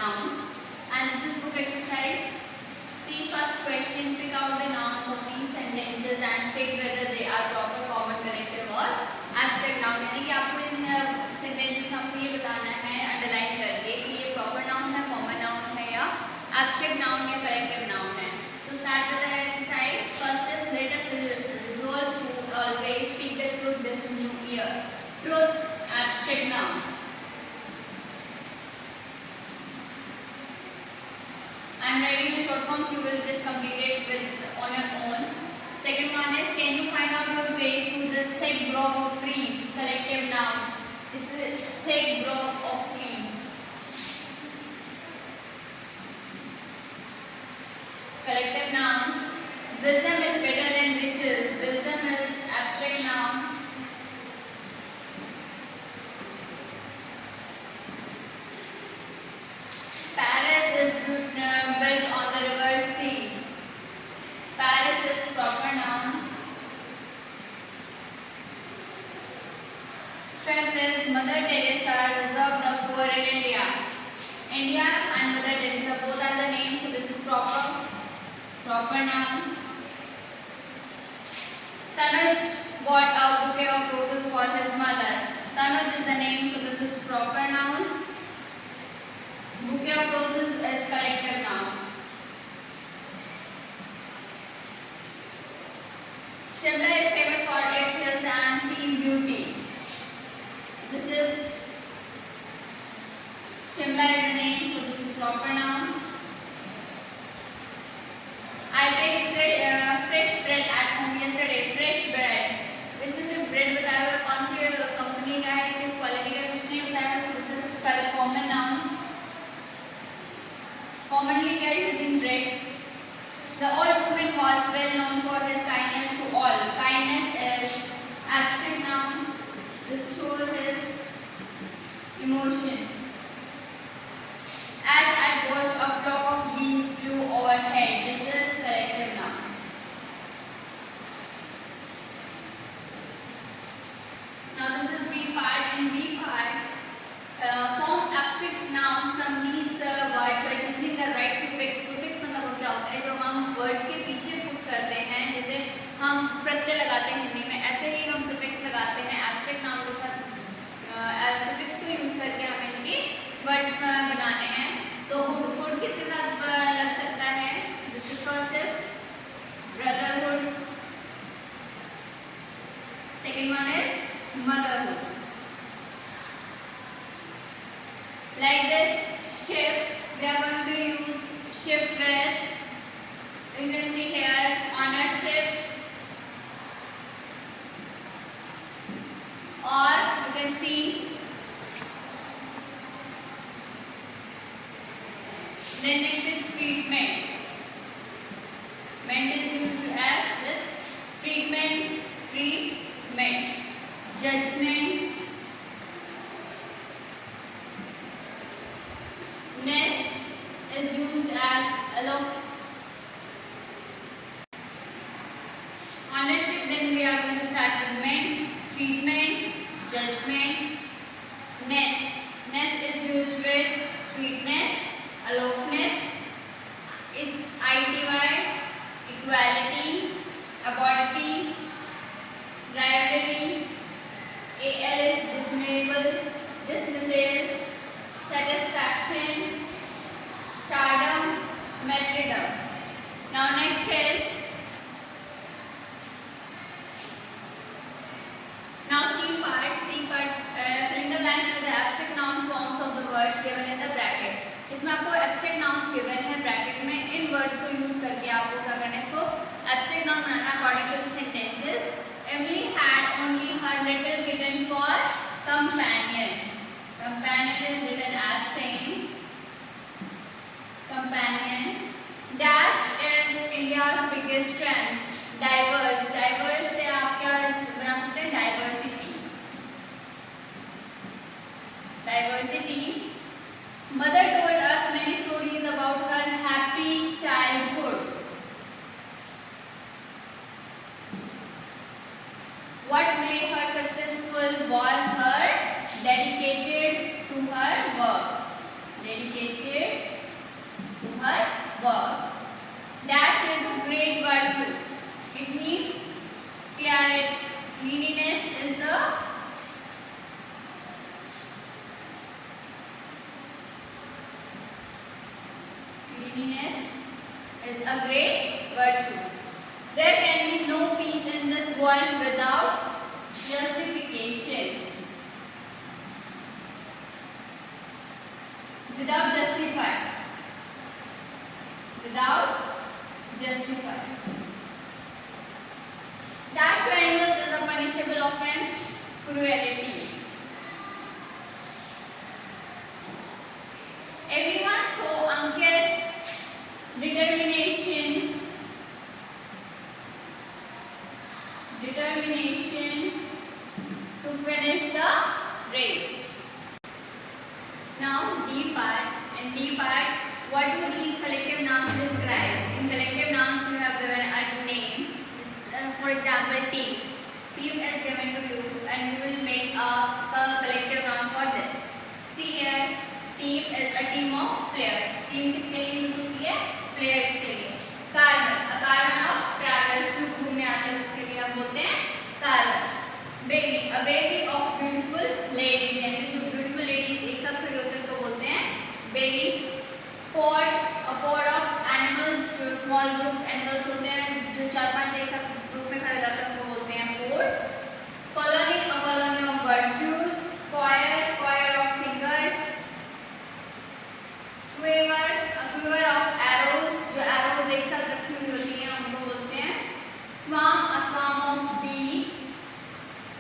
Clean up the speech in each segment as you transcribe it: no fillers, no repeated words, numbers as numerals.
nouns. And this is book exercise. See first question, pick out the nouns of these sentences and state whether they are proper, common, collective or abstract noun. यानी कि आपको इन sentences में आपको ये बताना है underline करके कि ये proper noun है, common noun है या abstract noun या collective noun है. So start with the exercise. First is let us resolve to always speak the truth this new year. Truth, abstract noun. I am writing the short forms. You will just complete it with on your own. Second one is can you find out your way through this thick grove of trees? Collective noun. This is thick grove of trees. Collective noun. Wisdom is better than riches. Wisdom is abstract noun. Paris is built on the river sea. Paris is proper noun. Fifth is Mother Teresa reserved the poor in India. India and Mother Teresa both are the names, so this is proper noun. Tanuj bought a bouquet of roses for his mother. Tanuj is the name, so this is proper noun. Bouquet of roses is collective noun. Shimla is famous for its hills and scene beauty. This is Shimla is the name, so this is proper noun. I baked fresh bread at home yesterday. Fresh bread. इसमें सिर्फ bread बताया हुआ है, कौन सी company का है, किस quality का, कुछ नहीं बताया हुआ. So this is common noun. Commonly we are using breads. The old woman was well known for his kindness to all. Kindness is abstract noun. This shows his emotion. As I watched a flock of geese flew overhead. This is collective noun. Now this is B part. In B part, form abstract nouns from these words by using the right suffix. Suffix मतलब क्या होता है, जो हम words के पीछे put करते हैं, जैसे हम प्रत्यय लगाते हैं हिंदी में, ऐसे ही हम suffix लगाते हैं abstract noun के साथ. suffix को use करके हमें इनके words बनाने हैं. So hood किसके साथ लग सकता है? This is first is brotherhood. Second one is motherhood. Like this ship, we are going to use ship with, you can see here, on a ship, or you can see then next is treatment. Ment is used as with treatment. Judgment. Ness is used as ownership. Then we are going to start with ment, treatment, judgment, ness. Ness is used with sweetness, aloofness, ITY, equality, ability, rivalry. AL is dismissal, satisfaction, stardom, martyrdom. Now next is C part, filling the blanks with the abstract noun forms of the words given in the brackets. इसमें आपको abstract nouns given है bracket में, इन words को use करके आपको क्या करना है, इसको abstract noun banana according to the sentences. Emily had only her little kitten for companion. Companion is written as same. Companion. Dash is India's biggest strength. Diverse. Diverse से आप क्या बना सकते हैं? Diversity. Diversity. Mother told us many stories about her happy childhood. What made her successful was her dedicated to her work. Dedicated her work. Dash is a great virtue. It means clarity. Cleanliness is the a great virtue. There can be no peace in this world without justification. Without justify. Without justify. Dash to animals is a punishable offense. Cruelty. Everyone saw uncle's determination to finish the race. Now D part. In D part, what do these collective nouns describe? In collective nouns you have given a name. For example, team. Team is given to you and you will make a collective noun for this. See here, team is a team of players. Team किसके लिए use होती है? Players के लिए. Caravan, a caravan of travelers जो घूमने आते हैं उसके लिए हम बोलते हैं caravan. Baby, a baby of beautiful ladies. यानी कि जो beautiful ladies एक साथ खड़ी होती हैं उनको बोलते हैं baby. Pod, a pod of animals जो small group animals होते हैं जो 4-5 एक साथ ग्रुप में खड़े जाते हैं उनको बोलते हैं pod. Colony, a colony of virtues. Choir of singers. Quiver, a quiver of arrows जो arrows एक साथ रखी हुई होती हैं उनको बोलते हैं swarm, a swarm of bees.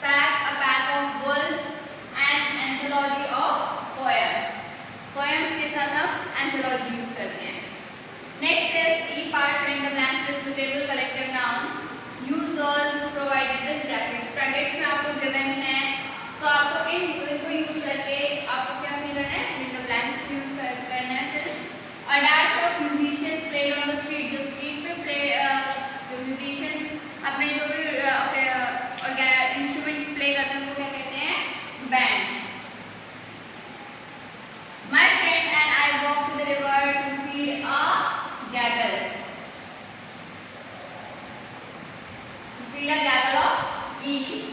Pack, a pack of wolves. And anthology of poems. Poems के साथ हम anthology यूज करते हैं. Next is E part, fill in the blanks with suitable collective nouns. Use those provided with brackets. Brackets में आपको given है तो आपको इनको यूज करके आपको क्या fill करना है? Fill in the blanks को यूज करना है. फिर a dash of musicians played on the street. जो street पे play जो musicians अपने जो भी instruments play करते हैं उनको क्या कहते हैं? Band. My friend and I walked to the river to feed a gaggle. To feed a gaggle of geese.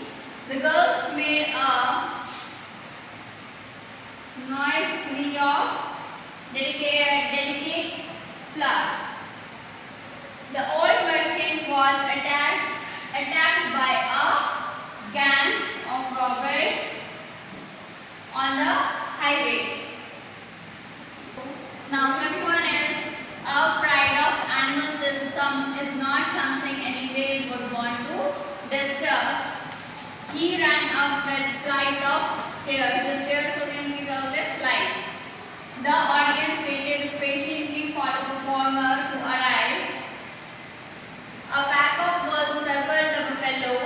The girls made a noise free of delicate flowers. The old merchant was attacked by a gang of robbers on the highway. Now fifth one is a pride of animals is not something anybody would want to disturb. He ran up with flight of stairs. The stairs होते हैं उनकी क्या होते हैं? Flight. The audience waited patiently for the performer to arrive. A pack of girls circled the buffalo.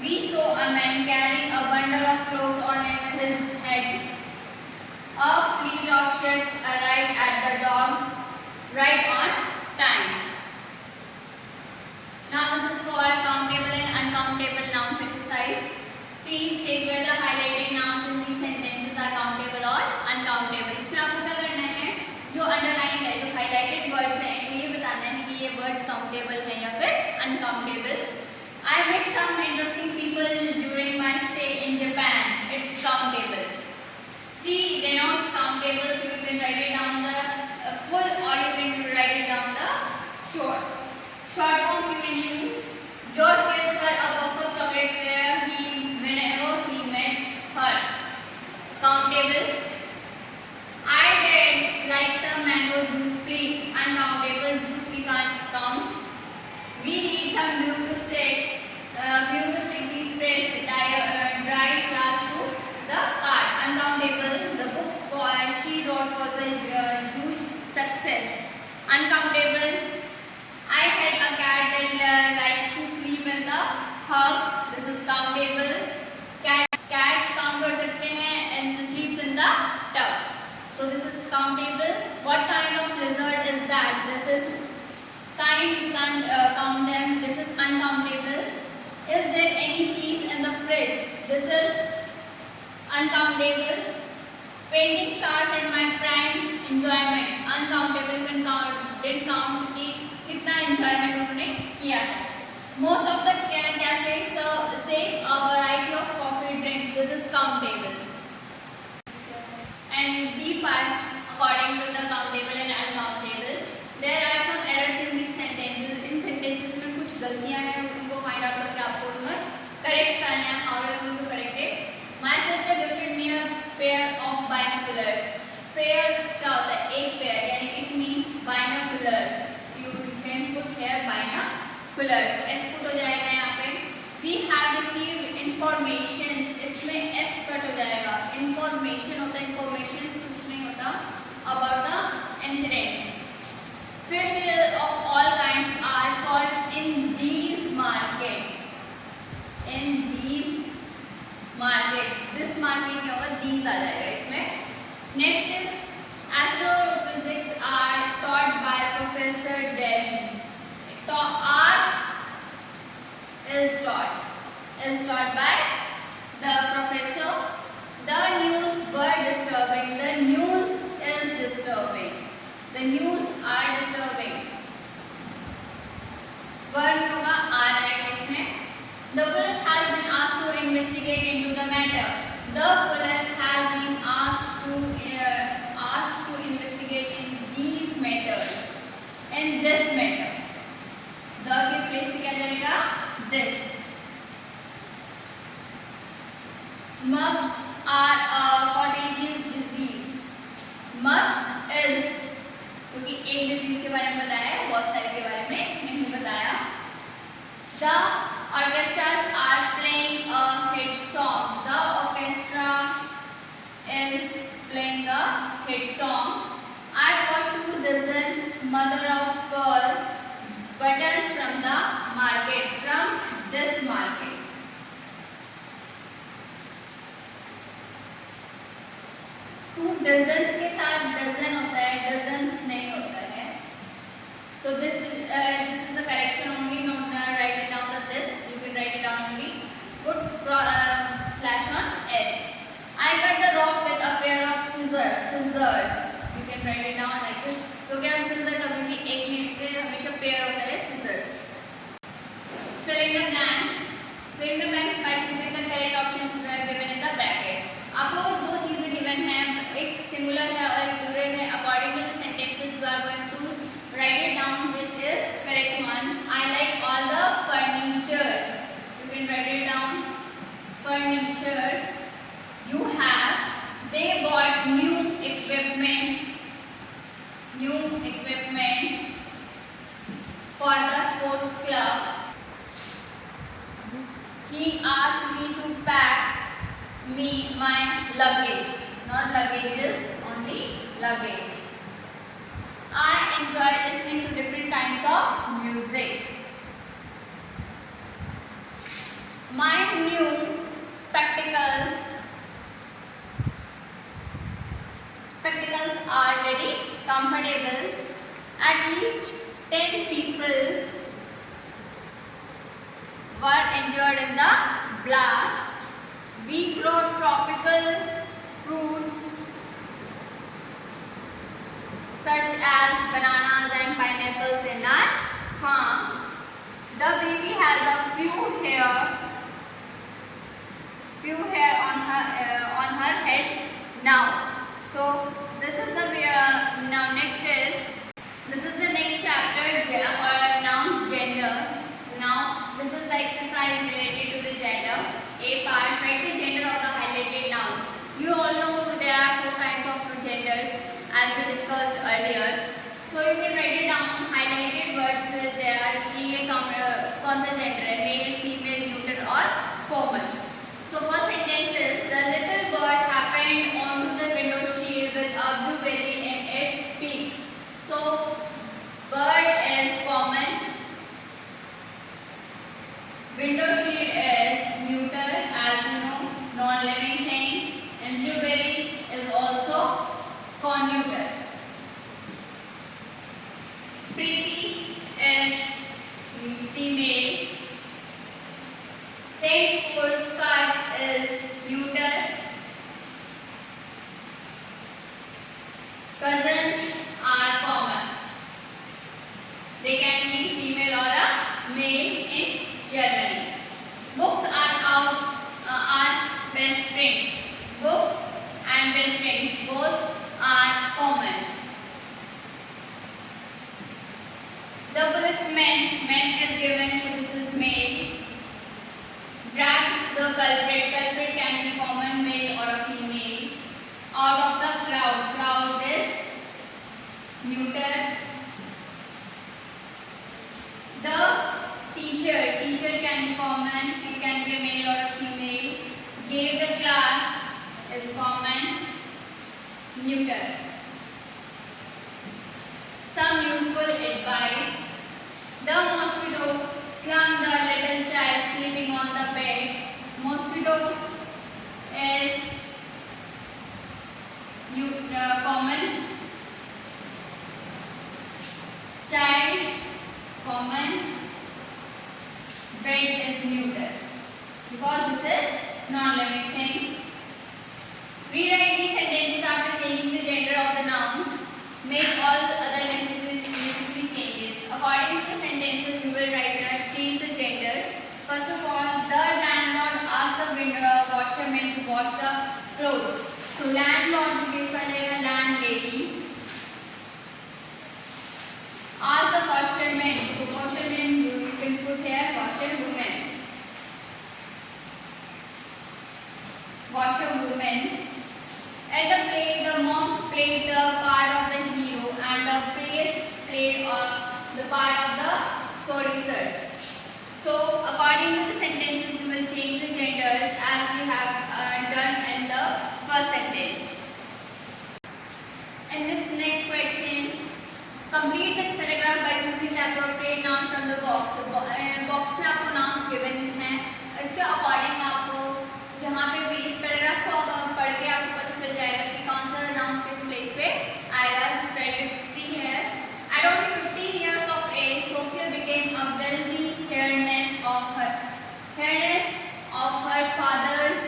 We saw a man carrying a bundle of clothes on his head. A fleet of ships arrived at the docks right on time. Now this is called countable and uncountable nouns exercise. See, state whether highlighted nouns in these sentences are countable or uncountable. इसमें आपको क्या करना है? जो underlined है, जो highlighted words हैं, इनको ये बताना है कि ये words countable हैं या फिर uncountable. I met some interesting people during my stay in Japan. It's countable. See, denotes countable, so you can write it down the full or you can write it down the short. Short forms you can use. George gives her a box of chocolates whenever he meets her. Countable. I did like some mango juice, please. Uncountable. Juice we can't count. We need some glue to stick these pressed dry flowers to the card. Uncountable. The book she wrote was a huge success. Uncountable. I had a cat that likes to sleep in the hub. This is countable. Cat count कर सकते हैं and sleeps in the tub. So this is countable. What kind of lizard is that? This is kind, you can't count them. This is uncountable. Is there any cheese in the fridge? This is uncountable. Painting flowers in my prime enjoyment. Uncountable, you can count, didn't count कि कितना enjoyment उन्होंने किया है. Most of the cafes say a variety of coffee drinks. This is countable. And B part, according to the countable and uncountable, there are some errors in these sentences. In sentences में कुछ गलतियाँ हैं, उनको find out करके आपको उनको correct करना है. How are you going to correct it? My sister gifted me a pair of binoculars. Pair क्या होता है? एक pair, यानी it means binoculars. You can put here binoculars. S put हो जाएगा यहाँ पे. We have received information. इसमें S cut हो जाएगा. Information होता है, informations कुछ नहीं होता about the incident. Fish of all kinds are sold in these markets. In these markets. This market क्या होगा? These आ जाएगा इसमें. Next is astrophysics are taught by Professor Davies. R is taught by the professor. The news were disturbing. The news is disturbing. The news are disturbing. Word में होगा आ जाएगा इसमें. The police has been asked to investigate into the matter. The police has been asked to investigate in these matters. In this matter. The के place पे क्या जाएगा? This. Mumps are a contagious disease. Mumps is क्योंकि एक disease के बारे में बताया है, बहुत सारे के बारे में नहीं बताया. The orchestras are playing a hit song. The orchestra is playing a hit song. I got 2 dozens mother of pearl buttons from the market. From this market. Two dozens के साथ dozen होता है, dozens नहीं होता है. So this is the correction only. Not write it down that this. You can write it down only. Put slash on S. I cut the rock with a pair of scissors. Scissors. You can write it down like this. क्योंकि हम scissors कभी भी एक नहीं लिखते, हमेशा pair होता है scissors. Filling the blanks. Filling the blanks by choosing the correct options given in the brackets. आपको दो चीजें given हैं, एक singular है और एक plural है. According to the sentences, you are going to write it down which is correct one. I like all the furnitures. You can write it down. Furnitures. You have. They bought new equipments. New equipments for the sports club. He asked me to pack my luggage. Not luggages, only luggage. I enjoy listening to different kinds of music. My new spectacles are very comfortable. At least 10 people were injured in the blast. We grow tropical fruits such as bananas and pineapples in our farm. The baby has a few hair on her head now. So this is the now next is this is the next chapter noun gender. Now this is the exercise related to the gender. A part, write the gender of the highlighted nouns. You all know there are 4 kinds of genders as we discussed earlier. So you can write it down. Highlighted words there are कि ये कौन सा gender है, male, female, neuter और common. So first sentence is the little bird happened onto the window shield with a blueberry in its beak. So bird is common, window shield is neuter as you know, non-living thing, and blueberry is also conjunctor. Preeti is female. St. Paul's It can be a male or a female. Gave the class is common. Neuter. Some useful advice. The mosquito slung the little child sleeping on the bed. Mosquito is common. Child common. Bed is neuter because this is non-living thing. Rewrite these sentences after changing the gender of the nouns. Make all other necessary changes. According to the sentences, you will write change the genders. First of all, the landlord asked the washerman to wash the clothes. So landlord is called landlady. Ask the washerman. So washerman you can put here washerwoman. Washerwoman. At the play, the monk played the part of the hero and the priest played the part of the sorceress. So, according to the sentences, you will change the genders as we have done in the first sentence. And this next question, complete this paragraph by choosing the appropriate noun from the box. Box में आपको nouns given हैं. इसके according आपको जहाँ पे भी इस paragraph को पढ़ के आपको पता चल जाएगा कि कौन सा नाउन किस प्लेस पे आएगा. Just write it. See here. At only 15 years of age, Sophia became a wealthy heiress of her father's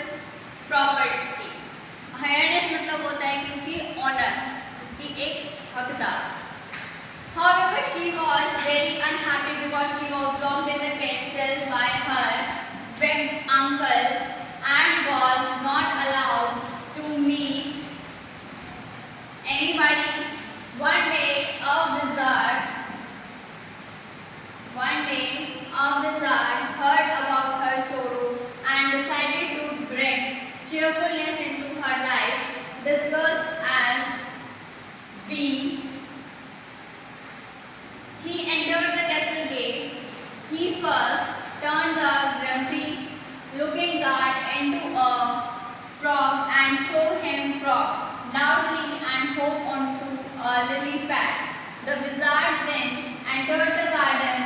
property. Heiress मतलब होता है कि उसकी honor, उसकी एक हकदार. However, she was very unhappy because she was locked in the castle by her big uncle and was not allowed to meet anybody. One day a wizard heard about her sorrow and decided to bring cheerfulness into her life. Disguised as bee, he entered the castle gates. He first turned the grumpy looking guard into a frog and saw him croak loudly and hop onto a lily pad. The wizard then entered the garden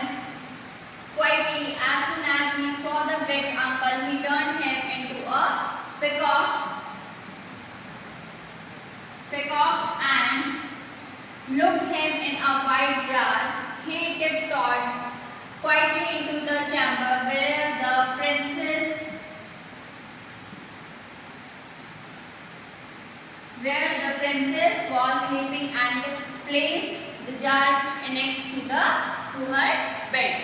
quietly. As soon as he saw the big uncle, he turned him into a peacock and looked him in a white jar. He tiptoed quietly into the chamber where the princess was sleeping and placed the jar next to her bed.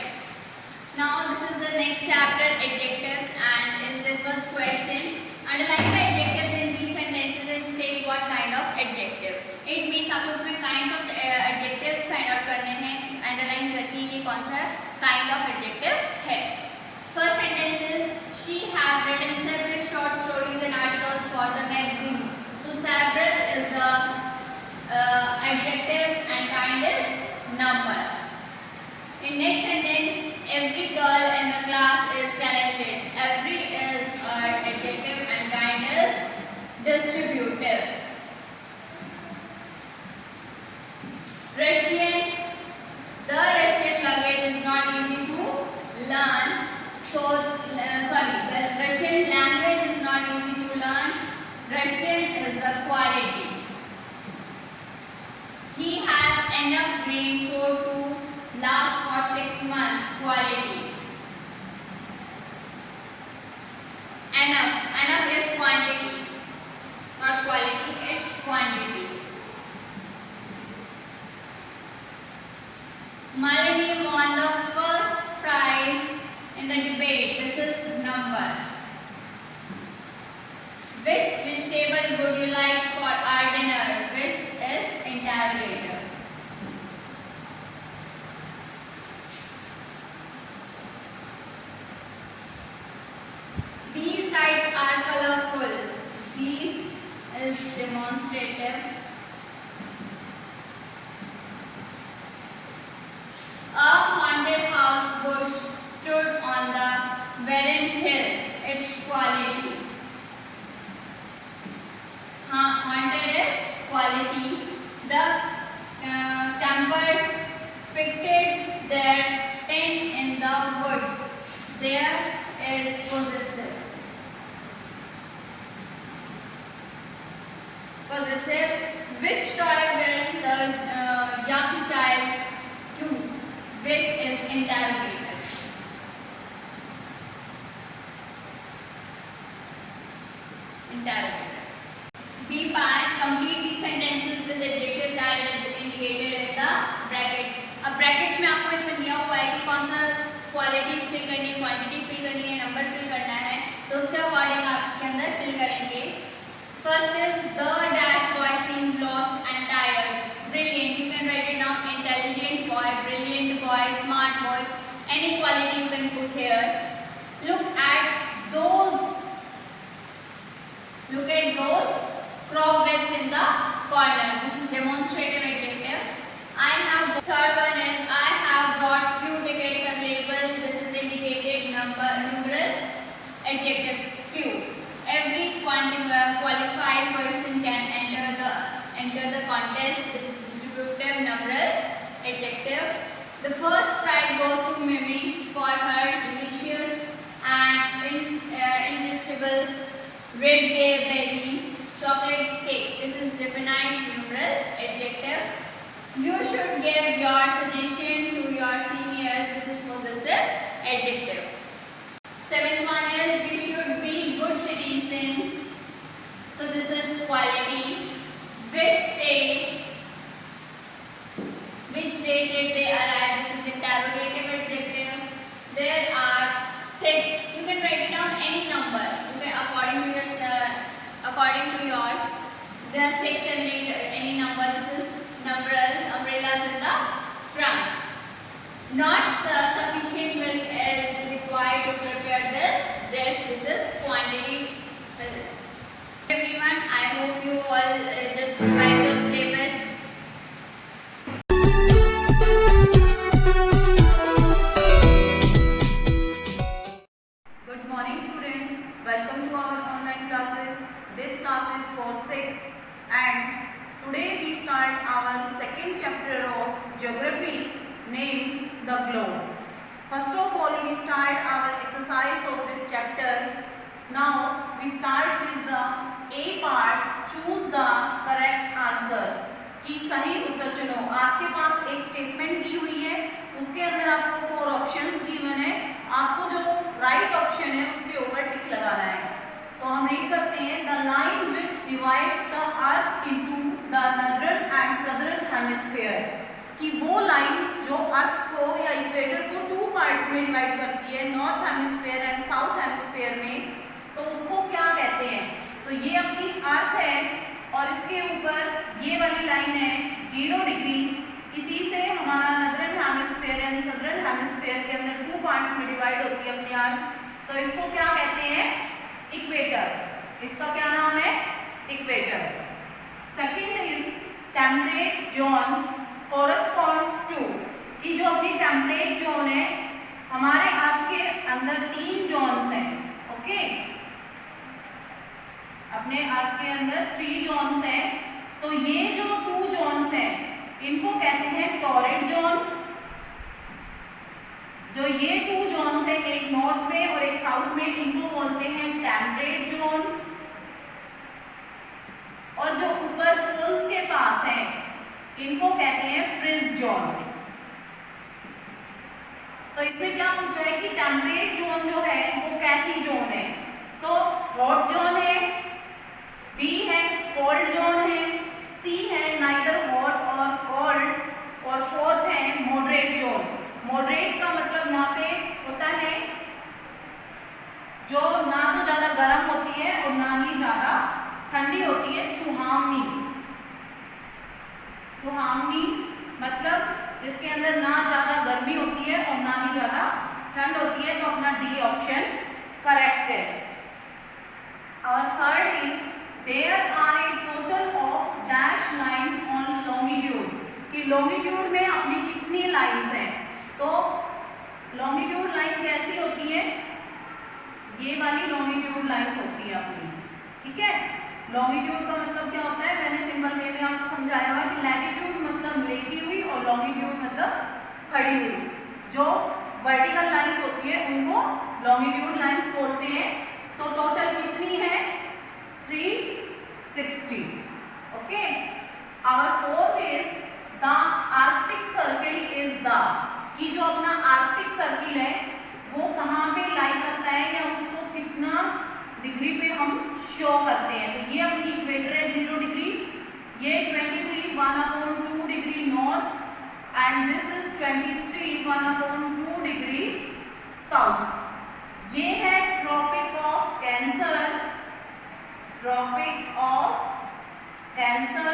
Now this is the next chapter, adjectives, and in this first question, underline the adjectives in these sentences and state what kind of adjective. It means आपको उसमें kinds of adjectives find out करने हैं, underline करके ये कौन सा kind of adjective है. First sentence is she have written several short stories and articles for the magazine. So several is the adjective and kind is number. In next sentence, every girl in the class is talented. Every is adjective and kind is distributive. Russian, the Russian language is not easy to learn. So, the Russian language is not easy to learn. Russian is the quality. He has enough grain stored to last for 6 months. Quality. Enough is quantity, not quality, it's quantity. Malini won the first prize in the debate. This is number. Which vegetable would you like for our dinner? Which is interrogator. These kites are colorful. These is demonstrative. A haunted house bush stood on the barren hill. quality. The campers picked their tent in the woods. There is possessive. Possessive. Which toy will the young child choose? Which is interrogative. Interrogative. B part. Complete these sentences with adjectives that is indicated in the brackets. अब brackets में आपको इसमें दिया हुआ है कि कौन सा क्वालिटी फिल करनी है, क्वांटिटी फिल करनी है, नंबर फिल करना है, तो उसके अकॉर्डिंग आप इसके अंदर फिल करेंगे. First is the dash boy seemed lost and tired. Brilliant. You can write it down. Intelligent boy, brilliant boy, smart boy. Any quality you can put here. Look at those. Look at those cobwebs in the corner. This is demonstrative adjective. I have. Third one is I have brought few tickets available. This is indicated numeral adjectives few. Every qualified person can enter the contest. This is distributive numeral adjective. The first prize goes to Mimi for her delicious and irresistible red berries chocolate cake. This is definite numeral adjective. You should give your suggestion to your seniors. This is possessive adjective. Seventh one is we should be good citizens. So this is quality. Which day did they arrive? This is interrogative adjective. There are 6. You can write it down any number. You can according to yours. There are 6 and 8 any number. This is numeral. Umbrellas in the trunk. Not sufficient milk is required to prepare this dish. This is quantity. Everyone, I hope you all just revise your syllabus. Good morning, students. Welcome to our online classes. This class is for 6th, and today we start our second chapter of geography named the globe. First of all, we start our exercise of this chapter. Now we start with the A part. Choose the correct answers. कि सही उत्तर चुनो. आपके पास एक statement दी हुई है, उसके अंदर आपको 4 ऑप्शंस गिवन है. आपको जो राइट ऑप्शन है उसके ऊपर टिक लगाना है. तो हम रीड करते हैं. The line which divides the earth into the northern and southern hemisphere. कि वो लाइन जो अर्थ को या इक्वेटर को 2 पार्ट्स में डिवाइड करती है, north hemisphere and south hemisphere में, तो उसको क्या कहते हैं. तो ये अपनी अर्थ है और इसके ऊपर ये वाली लाइन है 0 डिग्री. इसी से हमारा northern hemisphere and southern hemisphere के अंदर 2 पार्ट्स में डिवाइड होती है अपनी अर्थ. तो इसको क्या कहते हैं? इक्वेटर. इसका क्या नाम है? Equator. Second is temperate zone corresponds to. कि जो अपनी टेम्परेट जोन है, हमारे अर्थ के अंदर 3 जोन्स हैं. ओके, अपने अर्थ के अंदर 3 जोन्स हैं. तो ये जो 2 जोन्स हैं इनको कहते हैं टॉरिड जोन. जो ये 2 जोन्स हैं, एक नॉर्थ में और एक साउथ में, इनको बोलते हैं टेम्परेट जोन. और जो ऊपर पोल्स के पास है इनको कहते हैं फ्रिज जोन. तो इसमें क्या पूछा है कि टेम्परेट जोन जो है वो कैसी जोन है. तो हॉट जोन है, बी है कोल्ड जोन है, सी है नाइदर हॉट और कोल्ड, और फोर्थ है मॉडरेट जोन. मॉडरेट का मतलब यहाँ पे होता है जो ना तो ज्यादा गर्म होती है और ना ही ज्यादा ठंडी होती है. सुहावनी. सुहावनी मतलब जिसके अंदर ना ज्यादा गर्मी होती है और ना ही ज्यादा ठंड होती है. तो अपना डी ऑप्शन करेक्ट है. और third is there are a total of dash lines on longitude. कि लॉन्गिट्यूड में अपनी कितनी लाइंस हैं. तो लॉन्गिट्यूड लाइन कैसी होती है? ये वाली लॉन्गिट्यूड लाइंस होती है अपनी. ठीक है, लॉन्गिट्यूड का मतलब क्या होता है, मैंने सिंपल वे में आपको समझाया हुआ कि लैटिट्यूड मतलब लेटी हुई और लॉन्गिट्यूड मतलब खड़ी हुई। जो वर्टिकल लाइंस होती है उनको लॉन्गिट्यूड लाइंस बोलते हैं। तो टोटल कितनी है, 360। Okay, our fourth is the arctic circle is the, कि जो अपना आर्कटिक सर्किल है वो कहाँ पे लाई करता है या उसको कितना डिग्री पे हम शो करते हैं। तो ये अपनी इक्वेटर है 0 डिग्री, ये 23 1/2 degree north and this is 23 1/2 degree south. ये है tropic of cancer, tropic of cancer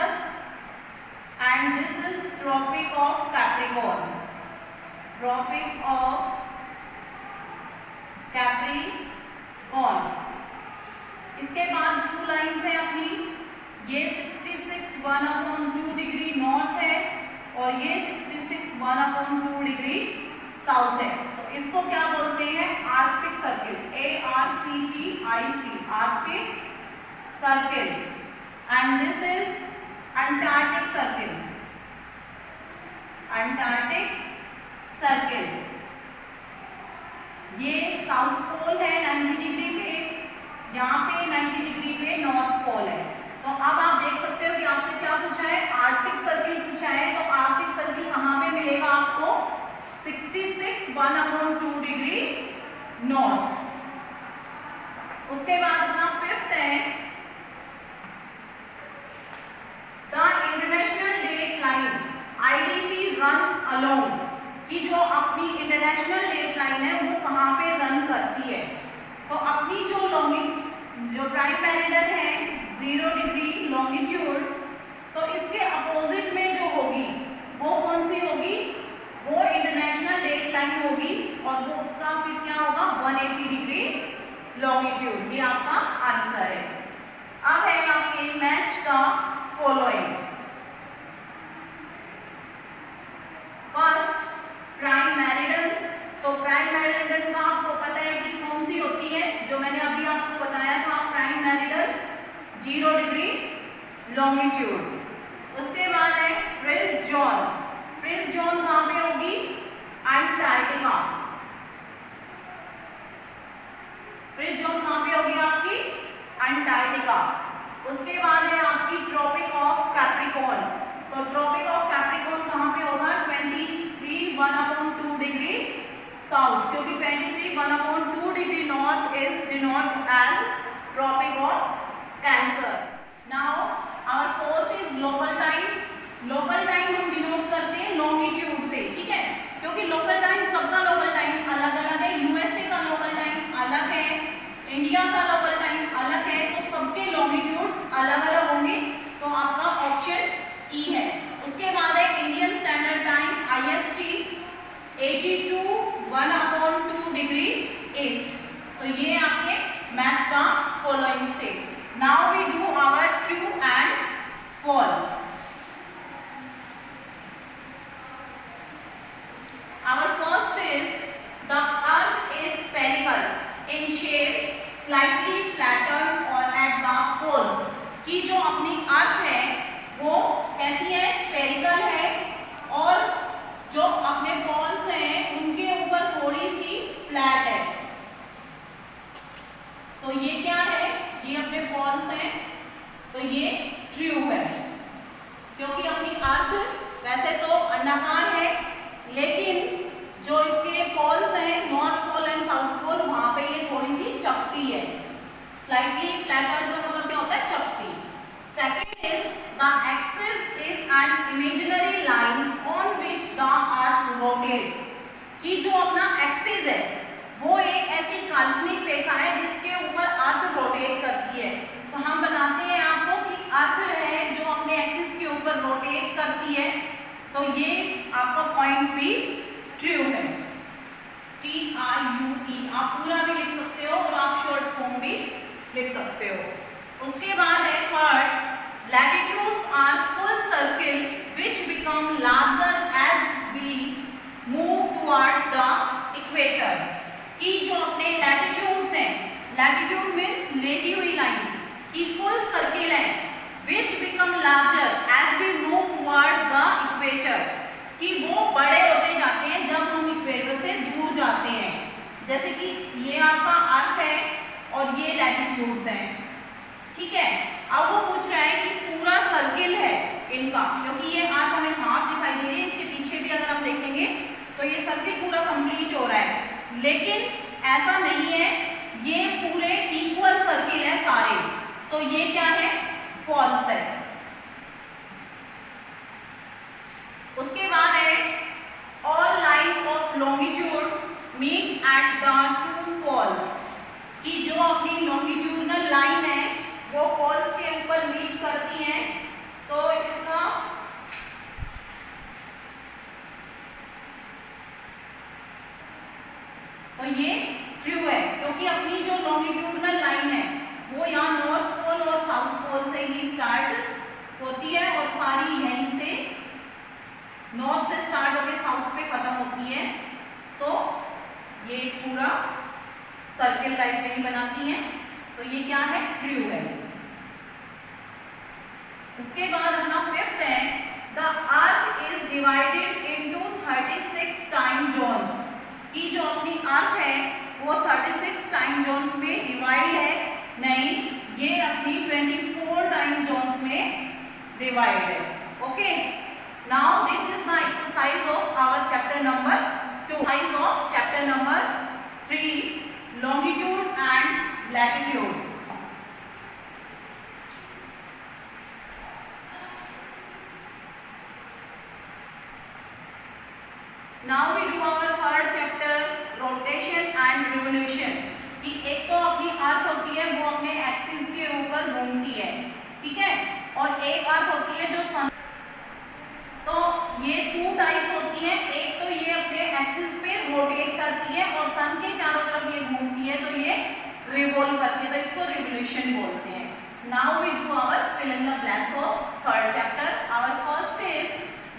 and this is tropic of Capricorn, tropic of Capricorn. इसके बाद 2 लाइन्स है अपनी, ये 66 1/2 डिग्री नॉर्थ है और ये 66 1/2 डिग्री साउथ है। तो इसको क्या बोलते हैं, Arctic circle, ARCTIC, Arctic circle. And this is Antarctic circle, Antarctic circle. ये साउथ पोल है 90 डिग्री पे, यहाँ पे 90 डिग्री पे नॉर्थ पोल है। तो अब आप देख सकते हो कि आपसे क्या पूछा है, आर्कटिक सर्किल पूछा है। तो आर्कटिक सर्किल कहाँ पे मिलेगा आपको, 66 1/2 डिग्री नॉर्थ। उसके बाद अपना फिफ्थ है the international date line IDC runs along, कि जो अपनी इंटरनेशनल डेट लाइन है वो कहाँ पे रन करती है। तो अपनी जो प्राइम मेरिडियन है 0 डिग्री लॉन्गिट्यूड, तो इसके अपोजिट में जो होगी वो कौन सी होगी, वो इंटरनेशनल डेट लाइन होगी और वो उसका फिर क्या होगा 180 डिग्री लॉन्गिट्यूड। ये आपका आंसर है। अब है आपके match the followings. First prime meridian, तो प्राइम मेरिडियन का आपको पता है कि कौन सी होती है, जो मैंने अभी आपको बताया था, प्राइम मेरिडियन 0 डिग्री लॉन्गिट्यूड। उसके बाद है फ्रिज जोन, फ्रिज जोन कहाँ पे होगी, अंटार्कटिका। फ्रिज जोन कहाँ पे होगी आपकी, अंटार्कटिका। उसके बाद है आपकी ट्रॉपिक ऑफ कैप्रिकॉर्न, तो ट्रॉपिक ऑफ कैप्रिकॉर्न कहाँ पे होगा, 23 1/2 डिग्री साउथ, क्योंकि 23 1/2 degree north is denote as tropic of cancer. Now our fourth is local time. Local time हम डिनोट करते हैं लॉन्गिट्यूड से, ठीक है, क्योंकि लोकल टाइम सबका लोकल टाइम अलग अलग है। यूएसए का लोकल टाइम अलग है, इंडिया का लोकल टाइम अलग है, तो सबके लॉन्गिट्यूड्स अलग अलग होंगे। तो आपका ऑप्शन ई है। उसके बाद है इंडियन स्टैंडर्ड टाइम IST 82 1/2 डिग्री ईस्ट। तो ये आपके मैच द फॉलोइंग्स थे। Now we do our true and false. Our first is the earth is spherical in shape, slightly flatten और एट द पोल, कि जो अपनी अर्थ है वो कैसी है, स्फेरिकल है और जो अपने पोल्स हैं उनके ऊपर थोड़ी सी फ्लैट है। तो ये क्या है, ये अपने पोल्स हैं, तो ये ट्रू है, क्योंकि अपनी अर्थ वैसे तो अंडाकार है लेकिन जो इसके पोल्स हैं north pole and south pole, वहां पे ये थोड़ी सी चपटी है। स्लाइटली फ्लैटर्ड का मतलब क्या होता है, चपटी। Second is the axis is an imaginary line on which the earth rotates, कि जो अपना एक्सिस है वो एक ऐसी काल्पनिक रेखा है जिसके ऊपर अर्थ रोटेट करती है। तो हम बताते हैं आपको कि अर्थ है जो अपने एक्सिस के ऊपर रोटेट करती है, तो ये आपका पॉइंट भी ट्रू है। TRUE आप पूरा भी लिख सकते हो और आप शॉर्ट फॉर्म भी लिख सकते हो। उसके बाद है third, latitudes are full circle which become larger as we move towards the equator, कि जो अपने latitudes हैं, latitude means लेटी हुई लाइन, की फुल सर्किल कि वो बड़े होते जाते हैं जब हम इक्वेटर से दूर जाते हैं। जैसे कि ये आपका अर्थ है और ये लैटिट्यूड्स हैं, ठीक है। अब वो पूछ रहा है कि पूरा सर्किल है इनका, क्योंकि ये अर्थ हमें हाफ दिखाई दे रही है, इसके पीछे भी अगर हम देखेंगे तो ये सर्किल पूरा कंप्लीट हो रहा है, लेकिन ऐसा नहीं है, ये पूरे इक्वल सर्किल है सारे, तो ये क्या है, फॉल्स है। उसके बाद है all lines of longitude meet at the two poles, कि जो अपनी लॉन्गिट्यूडनल लाइन है वो पोल्स के ऊपर मीट करती हैं, तो इसका तो ये ट्रू है, क्योंकि अपनी जो लॉन्गिट्यूडनल लाइन है वो यहाँ नॉर्थ पोल और साउथ पोल से ही स्टार्ट होती है और सारी यहीं से नॉर्थ से स्टार्ट होकर साउथ पे खत्म होती है, तो ये पूरा सर्किल टाइप में ही बनाती है, तो ये क्या है, ट्रू है। उसके बाद अपना फिफ्थ है the earth is divided into 36 time zones, कि जो अपनी अर्थ है वो 36 टाइम जोन्स में डिवाइड है, नहीं ये अपनी 24 टाइम जोन्स में डिवाइड है। Okay, now this is the exercise of our chapter number 2, exercise of chapter number 3 longitude and latitudes. Now we do our third chapter rotation and revolution, कि एक तो अपनी अर्थ होती है वो अपने एक्सिस के ऊपर घूमती है, ठीक है, और एक अर्थ होती है जो सन, तो ये टू टाइप्स होती हैं, एक तो ये अपने एक्सिस पे रोटेट करती है और सन के चारों तरफ ये घूमती है, तो ये रिवॉल्व करती है, तो इसको रिवोल्यूशन बोलते हैं। Now we do our fill in the blanks of third chapter. Our first is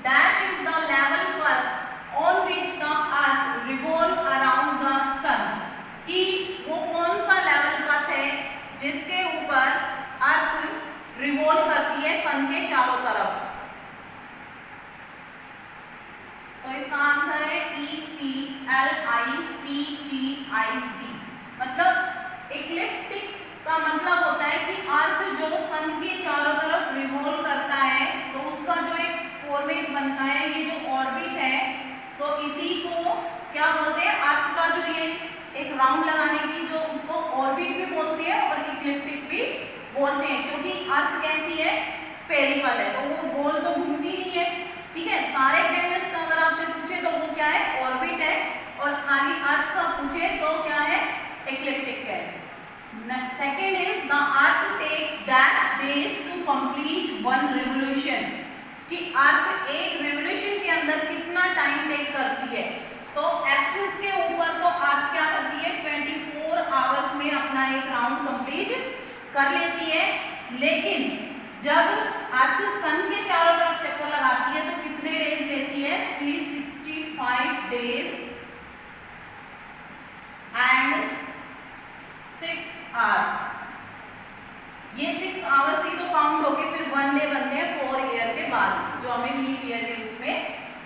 dash is the level path on which the earth revolve around the sun, कि वो कौन सा लेवल पथ है जिसके ऊपर अर्थ रिवॉल्व करती है सन के चारों तरफ, तो इसका आंसर है ECLIPTIC। मतलब इक्लिप्टिक का मतलब होता है कि अर्थ जो सन के चारों तरफ रिवॉल्व करता है, तो उसका जो एक फॉर्मेट बनता है, ये जो ऑर्बिट है, तो इसी को क्या बोलते हैं, अर्थ का जो ये एक राउंड लगाने की जो उसको ऑर्बिट भी बोलते हैं और इक्लिप्टिक भी बोलते हैं, क्योंकि अर्थ कैसी है, स्फेरिकल है, तो वो गोल तो घूमती नहीं है, ठीक है। सारे प्लैनेट्स का अगर आपसे पूछे तो वो क्या है, ऑर्बिट है, और खाली अर्थ का पूछे तो क्या है, इक्लिप्टिक है। Second is the earth takes dash days to complete one revolution, कि अर्थ एक रिवोल्यूशन के अंदर कितना टाइम टेक करती है, तो एक्सिस के ऊपर तो अर्थ क्या करती है, 24 आवर्स में अपना एक राउंड कंप्लीट कर लेती है, लेकिन जब अर्थ सन के चारों तरफ चक्कर लगाती है तो कितने डेज लेती है, 365 डेज एंड 6 आवर्स। ये 6 आवर्स ही तो काउंट होके फिर 1 डे बनते हैं 4 ईयर के बाद, जो हमें लीप ईयर के रूप में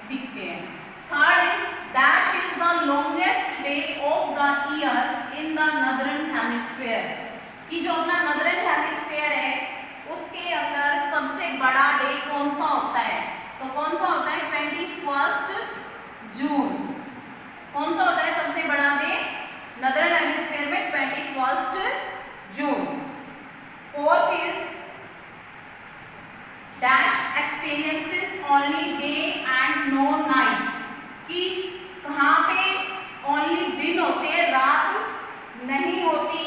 दिखते हैं। Third is dash is the longest day of the year in the northern hemisphere, कि जो अपना नदर्न हेमिस्फीयर है उसके अंदर सबसे बड़ा डे कौन सा होता है, तो कौन सा होता है, 21 जून। कौन सा होता है सबसे बड़ा डे नदर्न हेमिस्फीयर में, 21 जून। Fourth is dash experiences only day and no night, कि कहाँ पे only दिन होते हैं, रात नहीं होती,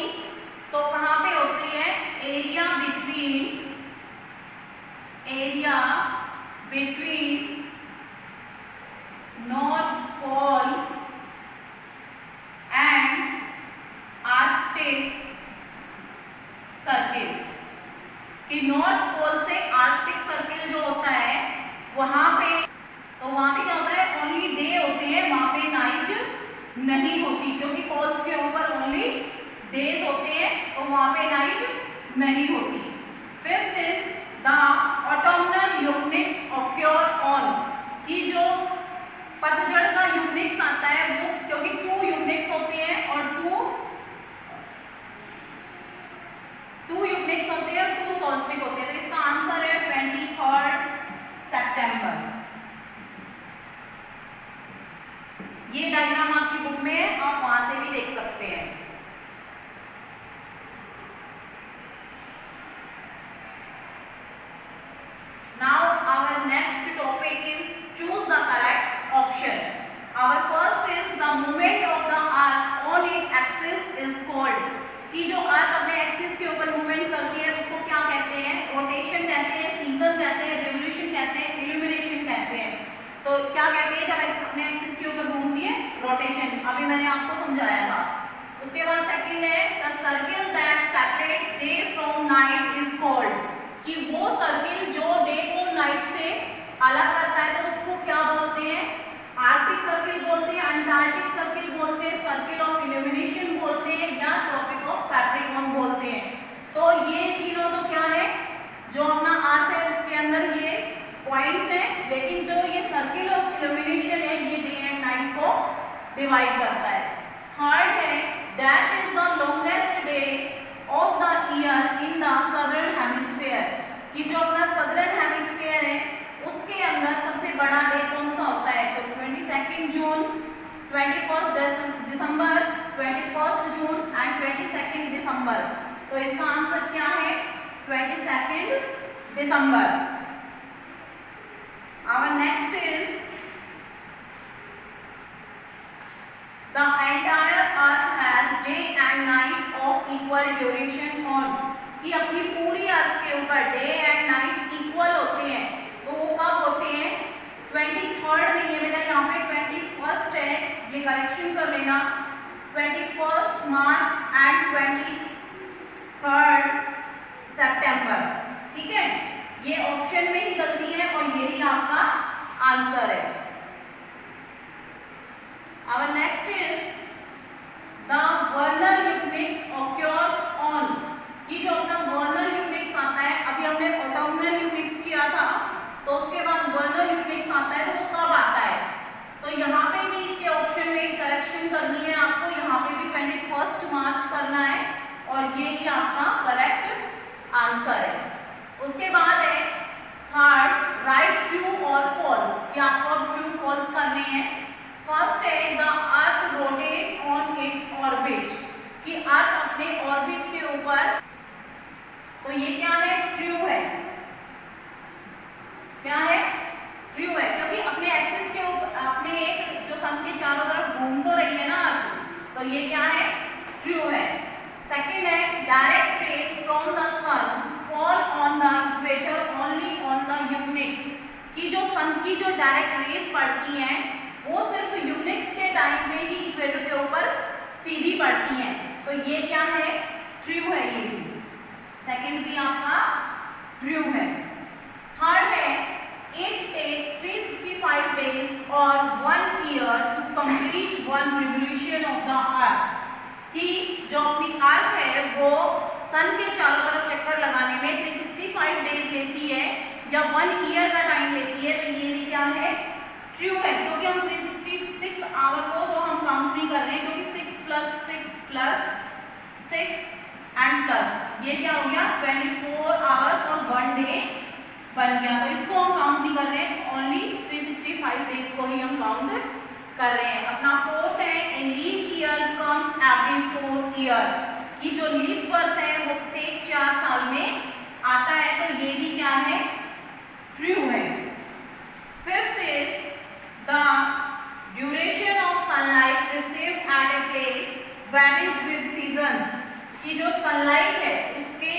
तो कहाँ पे होती है, area between North Pole and Arctic circle, कि नॉर्थ पोल से आर्कटिक सर्किल जो होता है वहां पे, तो वहां पे क्या होता है, ओनली डे होते हैं, वहां पे नाइट नहीं होती, क्योंकि पोल्स के ऊपर ओनली डेज होते हैं, तो वहां पे नाइट नहीं होती। Fifth is the ऑटोमनल equinox occur on, कि जो इक्लिप्स होते हैं और 2 सॉल्स्टिस होते हैं। तो इसका आंसर है 23 सितंबर। ये डायग्राम आपकी बुक में है, आप वहां से भी देख सकते हैं। Now our next topic is choose the correct option. Our first is the movement of the earth on its axis is called, कि जो अर्थ अपने एक्सिस के ऊपर मूवमेंट करती है उसको क्या कहते हैं? रोटेशन कहते हैं, सीजन कहते हैं, रिवोल्यूशन कहते हैं, इल्यूमिनेशन कहते हैं। तो क्या कहते हैं जब अपने एक्सिस के ऊपर घूमती है? रोटेशन। अभी मैंने आपको समझाया था। उसके बाद सेकंड है the circle that separates day from night is called, कि वो सर्किल जो डे को नाइट से अलग करता है तो उसको क्या बोलते हैं? आर्कटिक सर्किल बोलते हैं, अंटार्कटिक सर्किल बोलते हैं, सर्किल ऑफ इल्यूमिनेशन बोलते हैं, या ट्रॉपिक ऑफ कैप्रिकॉर्न बोलते हैं। तो ये तीनों तो क्या है, जो अपना अर्थ है उसके अंदर ये पॉइंट्स हैं, लेकिन जो ये सर्किल ऑफ इल्यूमिनेशन है ये डे एंड नाइट को डिवाइड करता है। थर्ड है dash is the longest day of the year in the southern hemisphere, कि जो अपना सदर्न हेमिस्फीयर है उसके अंदर सबसे बड़ा डे कौन सा होता है? तो 22 जून, 21 दिसंबर, 21 जून एंड 22 दिसंबर। तो इसका आंसर क्या है? 22 दिसंबर। Our next is the entire earth has day and night of equal duration on, कि अपनी पूरी अर्थ के ऊपर डे एंड नाइट इक्वल होते हैं। तो वो कब होते हैं? 23rd नहीं है बेटा, यहाँ पे 21st है, ये करेक्शन कर लेना। 21 मार्च एंड 23rd सितंबर, ठीक है। ये ऑप्शन में ही गलती है और यही आपका आंसर है। Our next is the vernal equinox occurs on, कि जो अपना वर्नल इक्विनॉक्स आता है, अभी हमने ऑटोमनल इक्विनॉक्स किया था तो उसके बाद वर्नल इक्विनॉक्स आता है, तो वो कब आता है? तो यहाँ पे भी इसके ऑप्शन में करेक्शन करनी है आपको, यहाँ पे भी 21 मार्च करना है और ये ही आपका करेक्ट आंसर है। उसके बाद है third right true or false, ये आपको अब ट्रू फॉल्स करने हैं। फर्स्ट है the earth rotate on it orbit, कि अर्थ अपने ऑर्बिट के ऊपर, तो ये क्या है? ट्रू है। क्या है? ट्रू है, क्योंकि अपने एक्सिस के ऊपर अपने एक जो सन के चारों तरफ घूम तो रही है ना अर्थ, तो ये क्या है? ट्रू है। सेकंड है direct rays from the sun fall on the equator only on the equinox, कि जो सन की जो डायरेक्ट रेज पड़ती हैं वो सिर्फ यूनिक्स के टाइम पे ही इक्वेटर के ऊपर सीधी पड़ती हैं। तो ये क्या है? ट्रू है। ये भी सेकंड भी आपका ट्रू है। थर्ड है इट टेक्स 365 डेज और 1 year to complete 1 revolution of the earth, कि जो अपनी अर्थ है वो सन के चारों तरफ चक्कर लगाने में 365 डेज लेती है या 1 ईयर का टाइम लेती है। तो ये भी क्या है? ट्रू है, क्योंकि हम 366 आवर को तो हम काउंट नहीं कर रहे हैं, क्योंकि 6 + 6 + 6 एंड प्लस ये क्या हो गया? 24 आवर्स और 1 डे बन गया। तो इसको हम काउंट नहीं कर रहे हैं, ओनली 365 डेज को ही हम काउंट कर रहे हैं। अपना फोर्थ है a leap year comes every 4 year, कि जो लीप वर्ष है वो प्रत्येक 4 साल में आता है। तो ये भी क्या है? ट्रू है। Fifth is the duration of sunlight received at a place varies with seasons, कि जो सनलाइट है उसके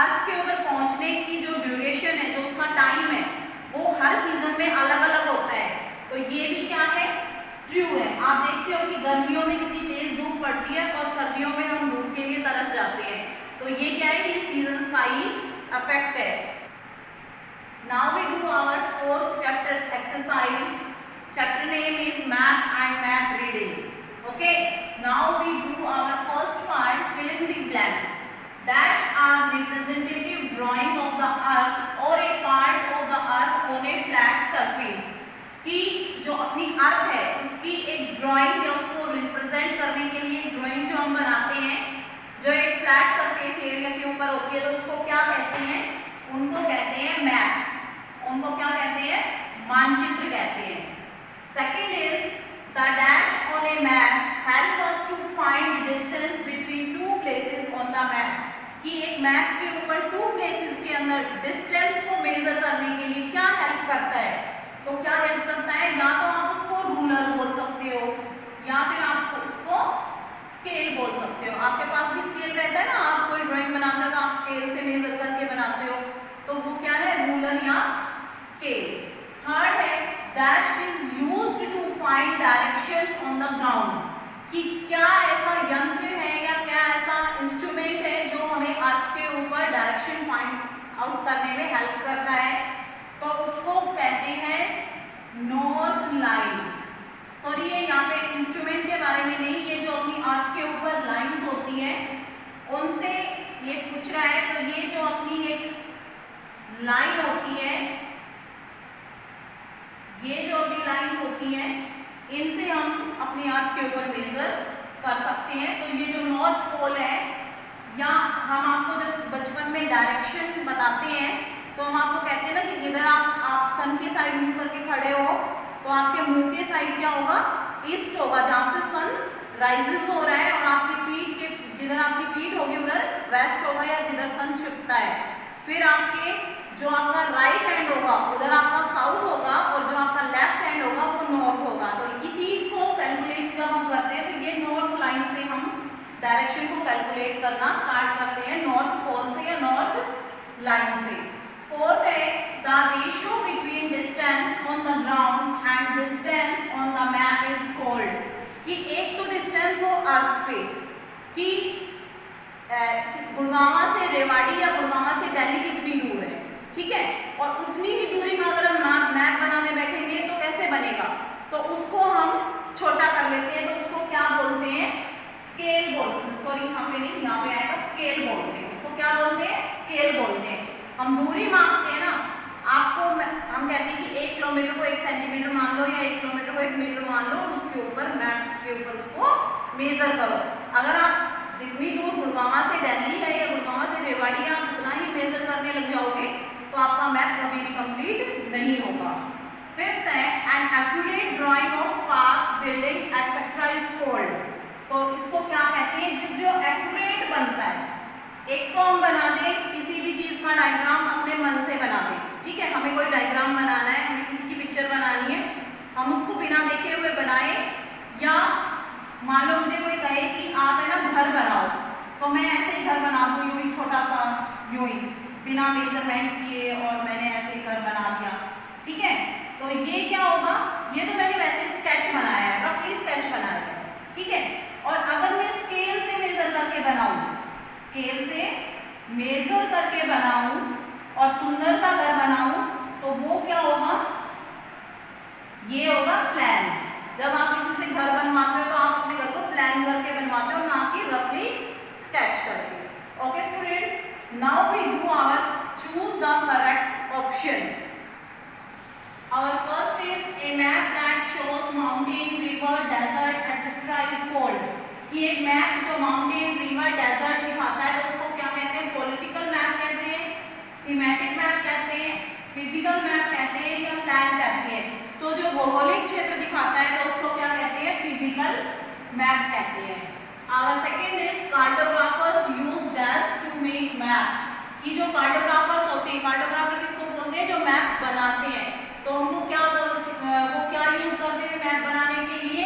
अर्थ के ऊपर पहुंचने की जो ड्यूरेशन है, जो उसका टाइम है, वो हर सीजन में अलग अलग होता है। तो ये भी क्या है? ट्रू है। आप देखते हो कि गर्मियों में कितनी तेज धूप पड़ती है और सर्दियों में हम धूप के लिए तरस जाते हैं। तो ये क्या है? ये सीजन्स का ही इफेक्ट है। Now we do our fourth chapter exercise. Chapter name is map and map reading. Okay, now we do our first part, fill in the blanks. Dash are representative drawing of the earth or a part of the earth on a flat surface, कि जो अपनी अर्थ है उसकी एक drawing या उसको represent करने के लिए ड्राइंग जो हम बनाते हैं, जो एक फ्लैट सरफेस एरिया के ऊपर होती है तो उसको क्या कहते हैं? उनको कहते हैं मैप्स। उनको क्या कहते हैं? मानचित्र कहते हैं। Second is the dash on a map help us to find distance between two places on the map. कि एक मैप के ऊपर टू प्लेसेस के अंदर डिस्टेंस को मेजर करने के लिए क्या हेल्प करता है? तो क्या हेल्प करता है? या तो आप उसको रूलर बोल सकते हो या फिर आप उसको स्केल बोल सकते हो। आपके पास भी स्केल रहता है ना, आप कोई ड्राइंग बनाते हो तो आप स्केल से मेजर करके बनाते हो, तो वो क्या है? रूलर या स्केल। थर्ड है dash is used to find direction on the ground. कि क्या ऐसा यंत्र है या क्या ऐसा इंस्ट्रूमेंट है जो हमें अर्थ के ऊपर डायरेक्शन फाइंड आउट करने में हेल्प करता है? तो उसको कहते हैं नॉर्थ लाइन। सॉरी, ये यहाँ पे इंस्ट्रूमेंट के बारे में नहीं, ये जो अपनी अर्थ के ऊपर लाइंस होती हैं उनसे ये पूछ रहा है। तो ये जो अपनी एक लाइन होती है, ये जो अपनी लाइंस होती हैं इनसे हम अपनी अर्थ के ऊपर मेजर कर सकते हैं। तो ये जो नॉर्थ पोल है, या हम आपको जब बचपन में डायरेक्शन बताते हैं तो हम आपको कहते हैं ना कि जिधर आप सन के साइड मुंह करके खड़े हो तो आपके मुंह के साइड क्या होगा? ईस्ट होगा, जहाँ से सन राइजेस हो रहा है, और आपकी पीठ के जिधर आपकी पीठ होगी उधर वेस्ट होगा या जिधर सन छिपता है। फिर आपके जो आपका राइट हैंड होगा उधर आपका साउथ होगा, और जो आपका लेफ्ट हैंड होगा वो नॉर्थ होगा। तो इसी को कैलकुलेट जब हम करते हैं तो ये नॉर्थ लाइन से हम डायरेक्शन को कैलकुलेट करना स्टार्ट करते हैं, नॉर्थ पोल से या नॉर्थ लाइन से। फोर्थ है the ratio between distance on the ground and distance on the map is called. कि एक तो डिस्टेंस हो अर्थ पे, कि गुड़गांवा से रेवाड़ी या गुड़गांवा से दिल्ली कितनी दूर है, ठीक है, और उतनी ही दूरी का अगर हम मैप बनाने बैठेंगे तो कैसे बनेगा? तो उसको हम छोटा कर लेते हैं, तो उसको क्या बोलते हैं? स्केल बोलते हैं। सॉरी, यहाँ पे नहीं, यहाँ पे आएगा स्केल बोलते हैं। उसको क्या बोलते हैं? स्केल बोलते हैं। हम दूरी मापते हैं ना, आपको हम कहते हैं कि 1 किलोमीटर को 1 सेंटीमीटर मान लो या 1 किलोमीटर को 1 मीटर मान लो, और उसके ऊपर मैप के ऊपर उसको मेजर करो। अगर आप जितनी दूर गुड़गांवा से दिल्ली है या गुड़गांवा से रेवाड़ी, आप उतना ही मेजर करने लग जाओगे तो आपका मैप कभी भी कंप्लीट नहीं होगा। फिफ्थ है an accurate drying of parks, building etcetera is called. तो इसको क्या कहते हैं? जिस जो एक्यूरेट बनता है, एक को हम बना दें किसी भी चीज का डायग्राम अपने मन से बना दें, ठीक है, हमें कोई डायग्राम बनाना है, हमें किसी की पिक्चर बनानी है, हम उसको बिना देखे हुए बनाए, या मान लो मुझे कोई कहे कि आप है ना घर बनाओ, तो मैं ऐसे ही घर बना दूं, यूं ही छोटा सा, यूं ही बिना मेजरमेंट किए, और मैंने ऐसे घर बना दिया, ठीक है। तो ये क्या होगा? ये तो मैंने वैसे स्केच बनाया है, रफली स्केच बनाया है, ठीक है। और अगर मैं स्केल से मेजर करके बनाऊं, स्केल से मेजर करके बनाऊं और सुंदर सा घर बनाऊं, तो वो क्या होगा? ये होगा प्लान। जब आप किसी से घर बनवाते हो तो आप अपने घर को प्लान करके बनवाते हो, ना कि रफली स्केच करके। Okay students, now we do our choose the correct options. Our first is a map that shows mountain, river, desert, etc. is called। कि एक मैप जो माउंटेन, रिवर, डेजर्ट दिखाता है तो उसको क्या कहते हैं? पॉलिटिकल मैप कहते हैं, थीमेटिक मैप कहते हैं, फिजिकल मैप कहते हैं, या प्लान कहते हैं। तो जो भौगोलिक क्षेत्र दिखाता है तो उसको क्या कहते हैं? फिजिकल मैप कहते हैं। Our second is cartographers use dash to make map। कि जो कार्टोग्राफर्स होते हैं, कार्टोग्राफर किसको बोलते हैं? जो मैप बनाते हैं। तो उनको क्या वो क्या यूज करते हैं मैप बनाने के लिए?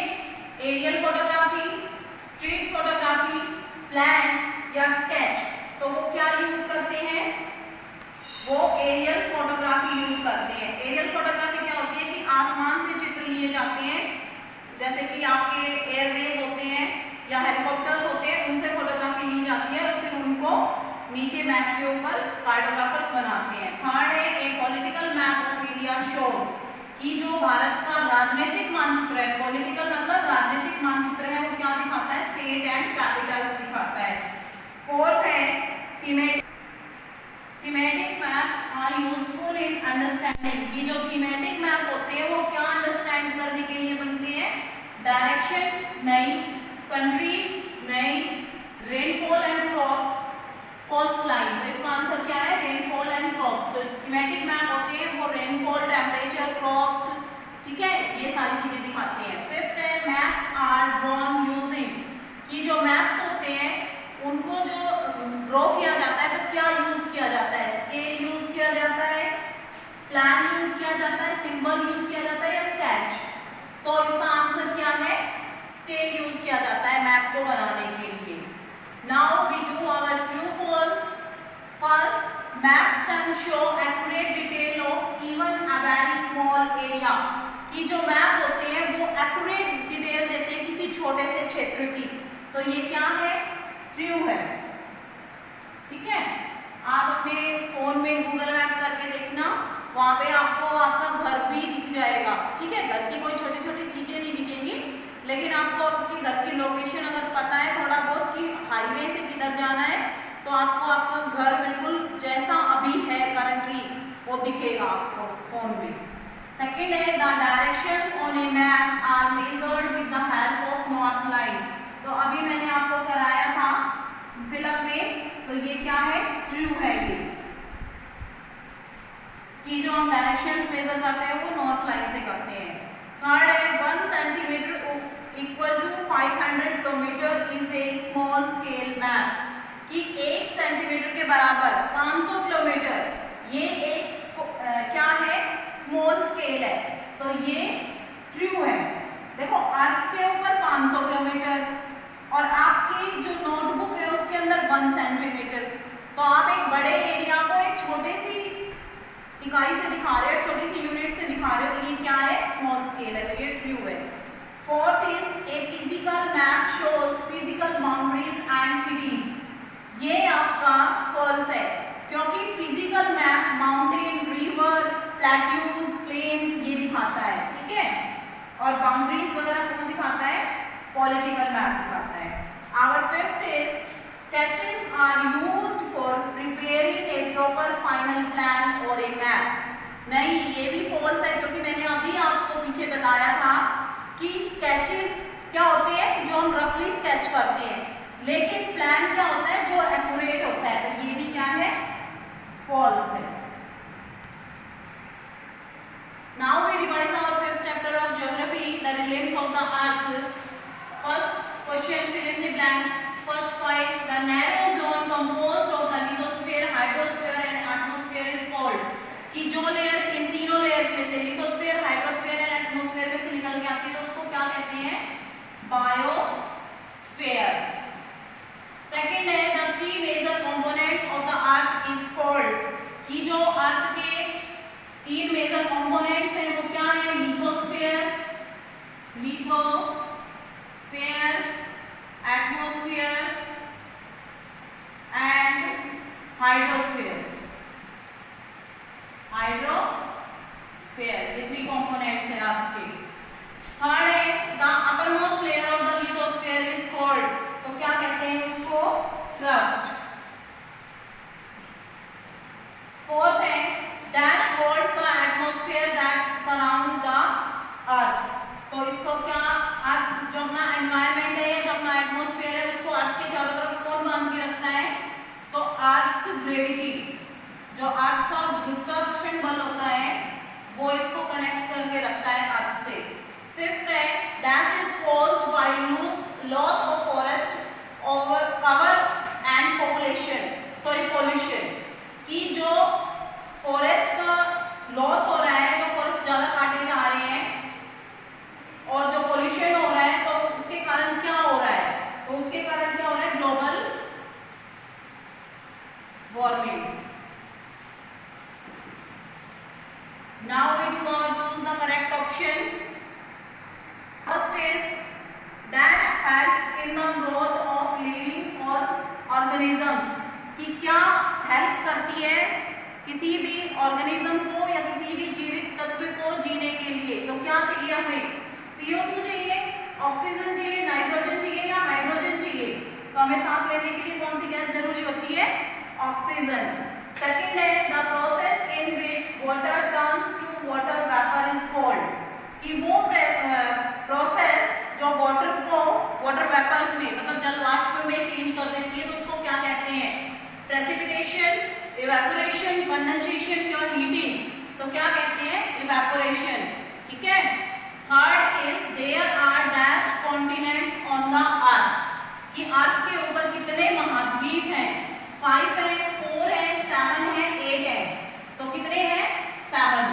Aerial photography, street photography, plan या स्केच। तो वो क्या यूज करते हैं? वो एरियल फोटोग्राफी यूज करते हैं। एरियल फोटोग्राफी क्या होती है? कि आसमान से चित्र लिए जाते हैं, जैसे कि आपके एयरवेज होते हैं या हेलीकॉप्टर्स होते हैं, उनसे फोटोग्राफी ली जाती है और फिर उनको नीचे मैप के ऊपर कार्टोग्राफर्स बनाते हैं। थर्ड है a political map of India shows. कि जो भारत का राजनीतिक मानचित्र है, पॉलिटिकल मतलब राजनीतिक मानचित्र है, वो क्या दिखाता है? स्टेट एंड कैपिटल्स दिखाता है। फोर्थ है thematic maps are useful in understanding. कि जो थीमेटिक मैप होते हैं वो क्या अंडरस्टैंड करने के लिए बनते हैं? डायरेक्शन नहीं, कंट्रीज नहीं, rainfall and crops, coast line. तो इसका आंसर क्या है? Rainfall and crops. तो थीमेटिक मैप होते हैं वो रेनफॉल, टेम्परेचर, क्रॉप्स, ठीक है, ये सारी चीजें दिखाते हैं। फिफ्थ है मैप्स आर ड्रॉन यूजिंग, कि जो मैप्स होते हैं उनको जो ड्रॉ किया जाता है तो क्या यूज किया जाता है? स्केल यूज किया जाता है, प्लान यूज किया जाता है, सिंबल यूज किया जाता है या स्केच? तो इसका आंसर क्या है? स्केल यूज किया जाता है मैप को बनाने के लिए। Now we do our true false. First, maps can show accurate detail of even a very small area, कि जो मैप होते हैं वो accurate डिटेल देते हैं किसी छोटे से क्षेत्र की। तो ये क्या है? ट्रू है, ठीक है। आप अपने फोन में गूगल मैप करके देखना, वहां पे आपको आपका घर भी दिख जाएगा, ठीक है। घर की कोई छोटी छोटी चीजें नहीं दिखेंगी, लेकिन आपको आपके घर की लोकेशन अगर पता है थोड़ा बहुत कि हाईवे से किधर जाना है, तो आपको आपका घर बिल्कुल जैसा अभी है करंटली वो दिखेगा आपको फोन में। सेकेंड है the directions on a map are measured with the help of north line. तो अभी मैंने आपको कराया था फिलअप में, तो ये क्या है? ट्रू है ये, कि जो हम डायरेक्शंस मेजर करते हैं वो नॉर्थ लाइन से करते हैं। थर्ड है 1 centimetre equal to 500 kilometre is a small scale map, कि 1 सेंटीमीटर के बराबर 500 किलोमीटर ये एक क्या है? स्मॉल स्केल है। तो ये ट्रू है। देखो अर्थ के ऊपर 500 किलोमीटर और आपकी जो नोटबुक है उसके अंदर 1 सेंटीमीटर, तो आप एक बड़े एरिया को एक छोटे सी इकाई से दिखा रहे हो, छोटी सी यूनिट से दिखा रहे हो, तो ये क्या है? स्मॉल स्केल है, तो ये ट्रू है। Fourth is a physical map shows physical boundaries and cities, ये आपका फॉल्स है, क्योंकि physical map mountain, river, plateaus, plains ये दिखाता है, ठीक है। और बाउंड्रीज वगैरह कौन दिखाता है? पॉलिटिकल मैप दिखाता है। Our fifth is sketches are used for preparing a proper final plan और ए मैप। नहीं, ये भी फॉल्स है, क्योंकि मैंने अभी आपको पीछे बताया था कि स्केचेस क्या होते हैं? जो हम रफली स्केच करते हैं, लेकिन प्लान क्या होता है? जो एक्यूरेट होता है। तो ये भी क्या है? फॉल्स है। Now we revise our fifth chapter of geography, the relatives of the earth. First question, fill in the blanks. First point, the narrow zone composed of the lithosphere, hydrosphere and atmosphere is called, कि जो layer in तीनों layers में से lithosphere, hydrosphere and atmosphere में से निकल के आती है, तो उसको क्या कहते हैं? बायोस्फीयर। सेकेंड है the 3 major components of the earth is called, कि जो अर्थ के 3 मेजर कंपोनेंट्स हैं वो क्या है? Lithosphere, atmosphere and hydrosphere. ये 3 कंपोनेंट्स हैं अर्थ के। थर्ड है the uppermost layer of the lithosphere is called, तो क्या कहते हैं उसको? क्रस्ट। फोर्थ है dash holds the atmosphere that surround the earth, तो इसको क्या? अर्थ जो अपना एनवायरनमेंट है, जो अपना एटमॉस्फेयर है, उसको अर्थ के चारों तरफ कौन बांध के रखता है? तो अर्थ्स ग्रेविटी, जो अर्थ का गुरुत्वाकर्षण बल होता है वो इसको कनेक्ट करके रखता है अर्थ से। फिफ्थ है dash is caused by loss of forest over cover and pollution, कि जो फॉरेस्ट का लॉस हो रहा है, तो फॉरेस्ट ज्यादा काटे जा रहे हैं, और जो पोल्यूशन हो रहा है, तो उसके कारण क्या हो रहा है? तो उसके कारण क्या हो रहा है? Global warming. Now we do choose the correct option. First is dash helps in the growth of living or organisms, कि क्या हेल्प करती है किसी भी ऑर्गेनिज्म को या किसी भी जीवित तत्व को जीने के लिए। तो क्या चाहिए हमें? CO2 चाहिए, ऑक्सीजन चाहिए, नाइट्रोजन चाहिए या हाइड्रोजन चाहिए? तो हमें सांस लेने के लिए कौन सी गैस जरूरी होती है? ऑक्सीजन। सेकेंड है the process in which water turns to water vapour is called, कि वो प्रोसेस जो वाटर को वाटर वेपर्स में मतलब जल वाष्प में चेंज कर देती है, तो उसको क्या कहते हैं? कंडेंसेशन या हीटिंग, तो क्या कहते हैं, इवेपोरेशन, ठीक है। Third is there are dash continents on the earth, कि अर्थ के ऊपर कितने महाद्वीप हैं, 5 है, 4 है, 7 है, 8 है, तो कितने हैं, 7।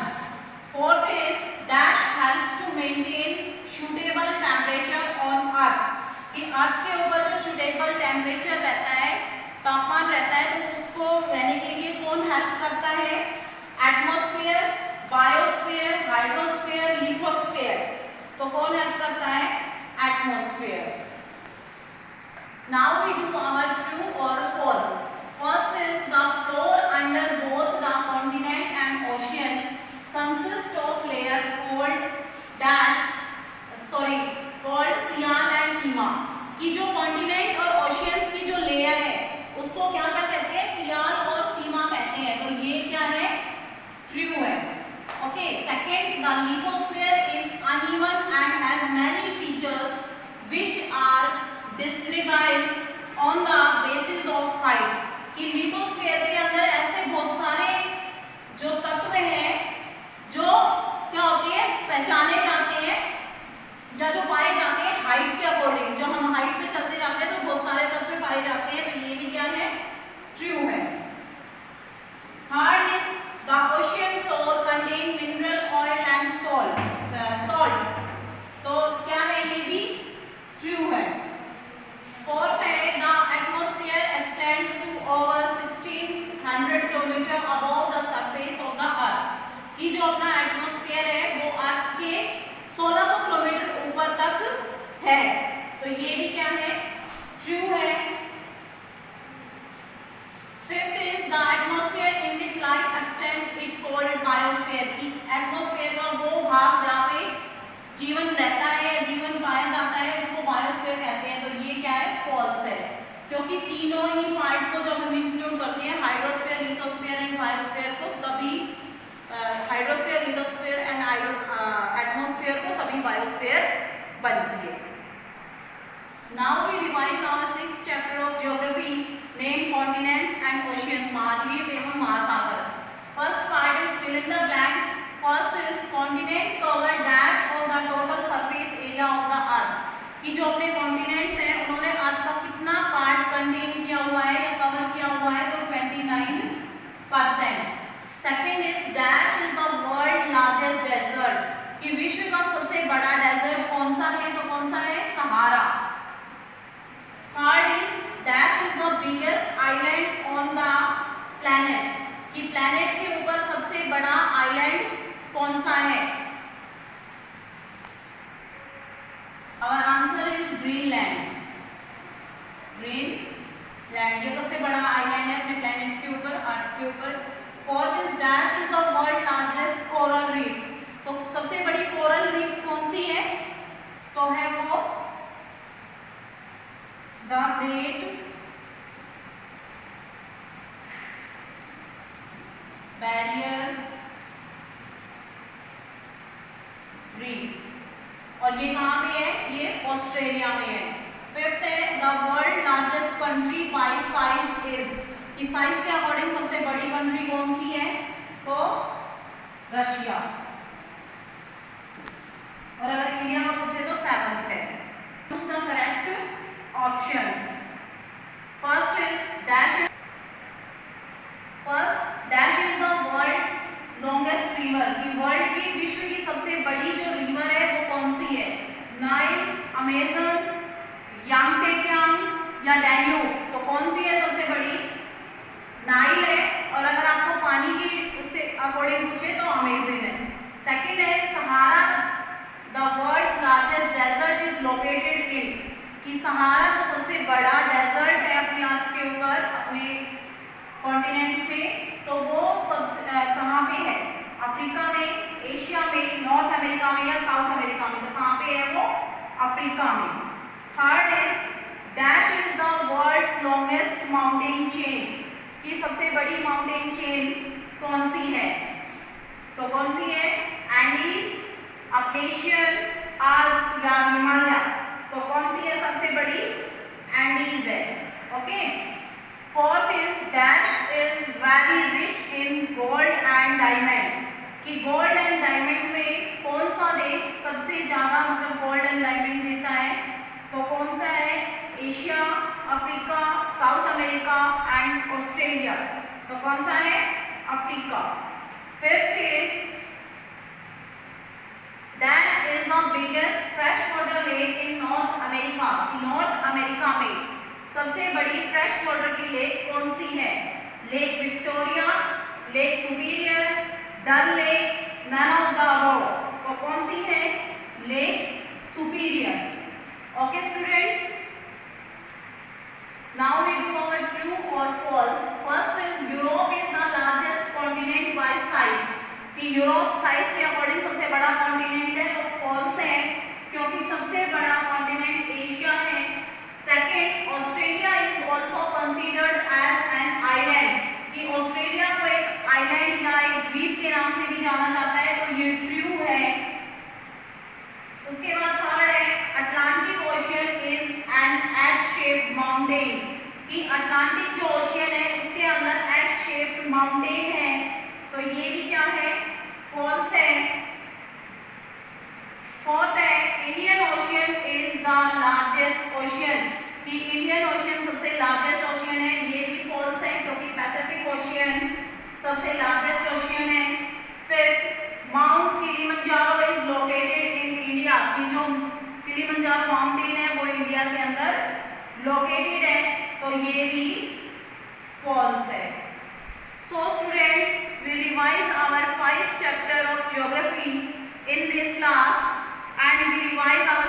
Fourth is dash helps to maintain suitable temperature on earth, कि अर्थ के ऊपर जो सूटेबल टेम्परेचर रहता है, तापमान रहता है, तो उसको रहने के लिए कौन हेल्प करता है, एटमॉस्फेयर, बायोस्फीयर, हाइड्रोस्फीयर, लिथोस्फीयर, तो कौन हेल्प करता है, atmosphere. Now we do our true or false. First is the floor under both the continent and oceans consists of layer called sial and sima, कि जो continent और oceans की जो layer है उसको क्या कहते हैं, सियाल और सीमा कहते हैं, तो ये क्या है, ट्रू है। Okay, second, the lithosphere is uneven and has many features which are discretized on the basis of height, कि लिथोस्फीयर के अंदर ऐसे बहुत सारे जो तत्व हैं जो क्या होते हैं, पहचाने जाते हैं या जो पाए जाते हैं हाइट के अकॉर्डिंग, जो हम हाइट पे चलते जाते हैं तो बहुत सारे तत्व पाए जाते हैं, तो ये भी क्या है, ट्रू है। Third is the ocean floor contain mineral oil and salt, तो क्या है, ये भी ट्रू है। फोर्थ है the atmosphere extend to over 1600 kilometre above the surface of the earth, कि जो अपना एटमॉस्फेयर है वो अर्थ के 1600 किलोमीटर ऊपर तक है, तो ये भी क्या है, ट्रू है। Fifth is the atmosphere in which life extend it called biosphere, की एटमॉस्फेयर का वो भाग जहाँ पे जीवन रहता है या जीवन पाया जाता है उसको बायोस्फीयर कहते हैं, तो ये क्या है, फॉल्स है, क्योंकि तीनों ही पार्ट को जब हम इंक्लूड करते हैं, हाइड्रोस्फीयर, लिथोस्फीयर एंड बायोस्फीयर को, तभी हाइड्रोस्फीयर, लिथोस्फीयर एंड एटमॉस्फेयर को, तभी बायोस्फीयर बनती है। Now we revise our 6th chapter of geography, name continents and oceans, महाद्वीप एवं महासागर। First part is fill in the blanks. First is continent cover dash of the total surface area of the earth, कि जो अपने continents हैं उन्होंने अर्थ का कितना पार्ट कंटेन किया हुआ है या कवर किया हुआ है, तो 29%। Second is dash is the world largest desert, कि विश्व का सबसे बड़ा डेजर्ट कौन सा है, तो कौन सा है, Sahara. Third is dash is the biggest island on the planet, कि प्लैनेट के ऊपर सबसे बड़ा आइलैंड कौन सा है, our answer is Greenland, Greenland ये सबसे बड़ा आइलैंड है अपने प्लैनेट के ऊपर, अर्थ के ऊपर। Fourth is dash is the world largest coral reef, तो सबसे बड़ी कोरल रीफ कौन सी है, तो है वो द ग्रेट बैरियर रीफ, और ये कहाँ पे है, ये ऑस्ट्रेलिया में है। फिफ्थ है the world largest country bye size is, कि साइज के अकॉर्डिंग सबसे बड़ी कंट्री कौन सी है, तो रशिया, और अगर इंडिया का पूछे तो 7th है। Choose the correct options. First is dash is the world longest river, की वर्ल्ड की, विश्व की सबसे बड़ी जो रिवर है वो कौन सी है, नाइल, अमेजन, यांगत्से या डैन्यूब, तो कौन सी है सबसे बड़ी, नाइल है, और अगर आपको पानी की उससे अकॉर्डिंग पूछे तो अमेजन है। सेकंड है Sahara, the world's largest desert is located in, कि सहारा जो सबसे बड़ा डेजर्ट है अपने अर्थ के ऊपर, अपने कॉन्टिनेंट्स पे, तो वो सबसे कहाँ पे है, अफ्रीका में, एशिया में, नॉर्थ अमेरिका में या साउथ अमेरिका में, तो कहाँ पे है वो, अफ्रीका में। Third is dash is the world's longest mountain chain, की सबसे बड़ी माउंटेन चेन कौन सी है, तो कौन सी है, एंडीज, अपलेशियन, आल्प्स या हिमालय, तो कौन सी है सबसे बड़ी, एंडीज है। Okay. Fourth is dash is very rich in gold and diamond, कि गोल्ड एंड डायमंड में कौन सा देश सबसे ज़्यादा मतलब गोल्ड एंड डायमंड देता है, तो कौन सा है, Asia, Africa, south America and Australia, तो कौन सा है, Africa. Fifth is dash is the biggest fresh water lake in north America, north America में सबसे बड़ी फ्रेश वाटर की लेक कौन सी है, Lake Victoria, Lake Superior, Dal Lake, none of the above, तो कौन सी है, Lake Superior. Okay students, now we do our true or false. First is Europe is the largest continent by size, कि Europe size के according सबसे बड़ा continent है, तो फॉल्स है क्योंकि सबसे बड़ा कॉन्टिनेंट एशिया है। Second, Australia is also considered as an island, कि ऑस्ट्रेलिया को एक आइलैंड या एक द्वीप के नाम से भी जाना जाता है, तो ये ट्रू है। उसके बाद थर्ड है Atlantic ocean is an S shaped mountain, कि अटलांटिक जो ओशियन है उसके अंदर एस शेप्ड माउंटेन है, तो ये भी क्या है, फॉल्स है। फोर्थ है Indian ocean is the largest ocean, कि इंडियन ओशियन सबसे लार्जेस्ट ओशियन है, ये भी फॉल्स है क्योंकि पैसिफिक ओशियन सबसे लार्जेस्ट ओशियन है। फिर mount Kilimanjaro is located in India, कि जो किलिमंजारो माउंटेन है वो इंडिया के अंदर लोकेटेड है, तो ये भी फॉल्स है। So students, we revise our 5th chapter of geography in this class and we revise our